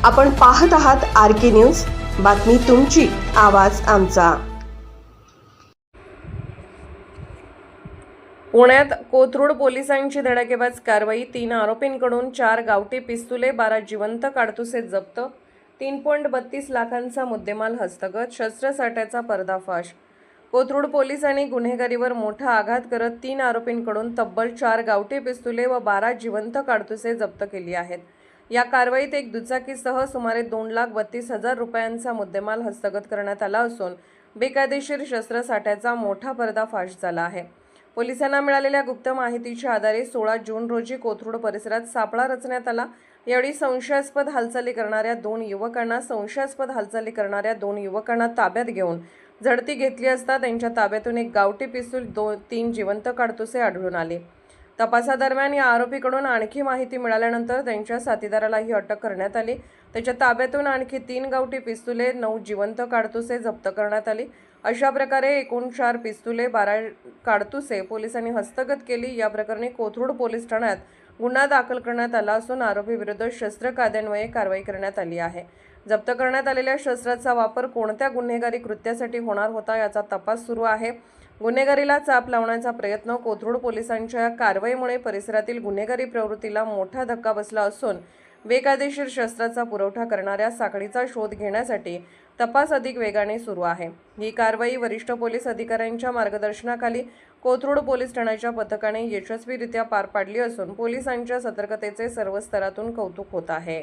आपण पाहत आहात RK न्यूज, बातमी तुमची, आवाज आमचा। पुण्यात कोथरूड पोलिसांची धडाकेबाज कारवाई। 3 आरोपींकडून 4 गावठी पिस्तुले, 12 जिवंत काडतुसे जप्त, 3.32 लाखांचा मुद्देमाल हस्तगत, शस्त्रसाठ्याचा पर्दाफाश। कोथरूड पोलिसांनी गुन्हेगारीवर मोठा आघात करत 3 आरोपींकडून तब्बल 4 गावठी पिस्तुले व 12 जिवंत काडतुसे जप्त केली आहेत। या कारवाईत एक दुचाकीसह सुमारे 2,32,000 रुपयांचा मुद्देमाल हस्तगत करण्यात आला असून बेकायदेशीर शस्त्रसाठ्याचा मोठा पर्दाफाश झाला आहे। पोलिसांना मिळालेल्या गुप्त माहितीच्या आधारे 16 जून रोजी कोथरूड परिसरात सापळा रचण्यात आला। यावेळी संशयास्पद हालचाली करणाऱ्या 2 युवकांना ताब्यात घेऊन झडती घेतली असता त्यांच्या ताब्यातून एक गावठी पिस्तूल, 3 जिवंत काडतुसे आढळून आले। तपासादरम्यान या आरोपीकडून आणखी माहिती मिळाल्यानंतर त्यांच्या साथीदारालाही अटक करण्यात आली। त्याच्या ताब्यातून आणखी 3 गावठी पिस्तुले, 9 जिवंत काडतुसे जप्त करण्यात आली। अशा प्रकारे एकूण 4 पिस्तुले, 12 काडतुसे पोलिसांनी हस्तगत केली। या प्रकरणी कोथरूड पोलीस ठाण्यात गुन्हा दाखल करण्यात आला असून आरोपीविरुद्ध शस्त्र कायद्यान्वये कारवाई करण्यात आली आहे। जप्त करण्यात आलेल्या शस्त्राचा वापर कोणत्या गुन्हेगारी कृत्यासाठी होणार होता याचा तपास सुरू आहे। गुन्हेगारीला चाप लावण्याचा प्रयत्न। कोथरूड पोलिसांच्या कारवाईमुळे परिसरातील गुन्हेगारी प्रवृत्तीला मोठा धक्का बसला असून बेकायदेशीर शस्त्राचा पुरवठा करणाऱ्या साखळीचा शोध घेण्यासाठी तपास अधिक वेगाने सुरू आहे। ही कारवाई वरिष्ठ पोलीस अधिकाऱ्यांच्या मार्गदर्शनाखाली कोथरूड पोलीस ठाण्याच्या पथकाने यशस्वीरित्या पार पाडली असून पोलिसांच्या सतर्कतेचे सर्व स्तरातून कौतुक होत आहे।